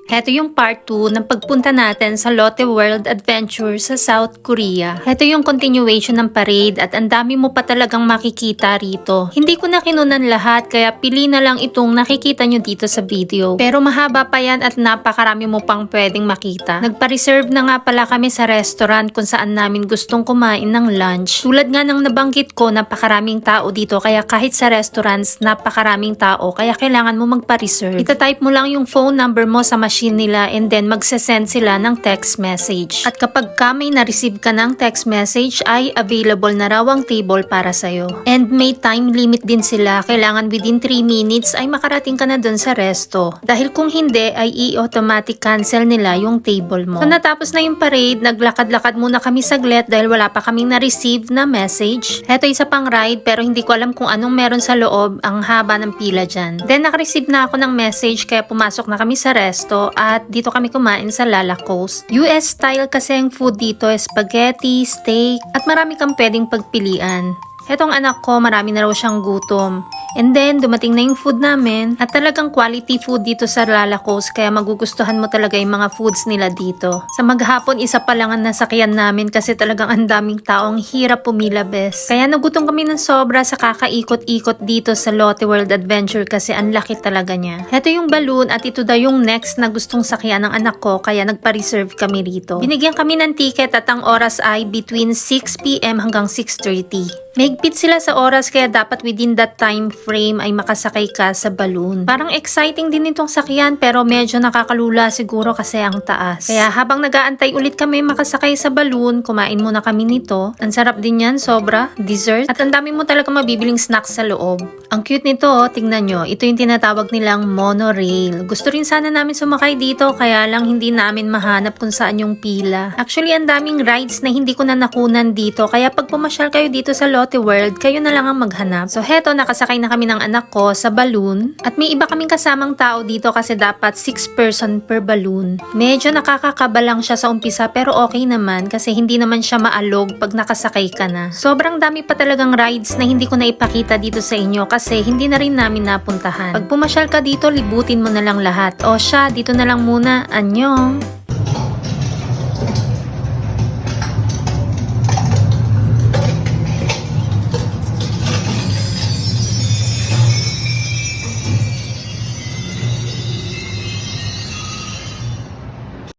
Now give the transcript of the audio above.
Heto yung part 2 ng pagpunta natin sa Lotte World Adventure sa South Korea. Heto yung continuation ng parade at ang dami mo pa talagang makikita rito. Hindi ko na kinunan lahat kaya pili na lang itong nakikita nyo dito sa video. Pero mahaba pa yan at napakarami mo pang pwedeng makita. Nagpa-reserve na nga pala kami sa restaurant kung saan namin gustong kumain ng lunch. Tulad nga ng nabanggit ko, napakaraming tao dito kaya kahit sa restaurants, napakaraming tao kaya kailangan mo magpa-reserve. Ita-type mo lang yung phone number mo sa machine nila and then magsasend sila ng text message. At kapag may na-receive ka ng text message ay available na raw ang table para sa'yo. And may time limit din sila. Kailangan within 3 minutes ay makarating ka na dun sa resto. Dahil kung hindi ay i-automatic cancel nila yung table mo. So natapos na yung parade, naglakad-lakad muna kami saglit dahil wala pa kaming na-receive na message. Heto isa pang ride pero hindi ko alam kung anong meron sa loob, ang haba ng pila dyan. Then naka-receive na ako ng message kaya pumasok na kami sa resto at dito kami kumain sa Lala Coast. US style kasi ang food dito, spaghetti, steak, at marami kang pwedeng pagpilian. Etong anak ko, marami na raw siyang gutom. And then, dumating na yung food namin at talagang quality food dito sa Lala Coast kaya magugustuhan mo talaga yung mga foods nila dito. Sa maghapon, isa pa lang ang nasakyan namin kasi talagang ang daming taong hirap pumila bes. Kaya nagutom kami ng sobra sa kakaikot-ikot dito sa Lotte World Adventure kasi ang laki talaga niya. Ito yung balloon at ito daw yung next na gustong sakyan ng anak ko kaya nagpa-reserve kami rito. Binigyan kami ng ticket at ang oras ay between 6 PM hanggang 6:30. Mahigpit sila sa oras kaya dapat within that time frame ay makasakay ka sa balloon. Parang exciting din itong sakyan pero medyo nakakalula siguro kasi ang taas. Kaya habang nag-aantay ulit kami makasakay sa balloon, kumain muna kami nito. Ang sarap din yan, sobra, dessert. At ang dami mo talaga mabibiling snacks sa loob. Ang cute nito, tingnan nyo. Ito yung tinatawag nilang monorail. Gusto rin sana namin sumakay dito kaya lang hindi namin mahanap kung saan yung pila. Actually, ang daming rides na hindi ko na nakunan dito kaya pag pumasyal kayo dito sa Lotte World, kayo na lang ang maghanap. So heto, nakasakay na kami ng anak ko sa balloon at may iba kaming kasamang tao dito kasi dapat 6 person per balloon. Medyo nakakakaba lang siya sa umpisa pero okay naman kasi hindi naman siya maalog pag nakasakay ka na. Sobrang dami pa talagang rides na hindi ko na ipakita dito sa inyo kasi hindi na rin namin napuntahan. Pag pumasyal ka dito, libutin mo na lang lahat. O siya, dito na lang muna. Annyeong!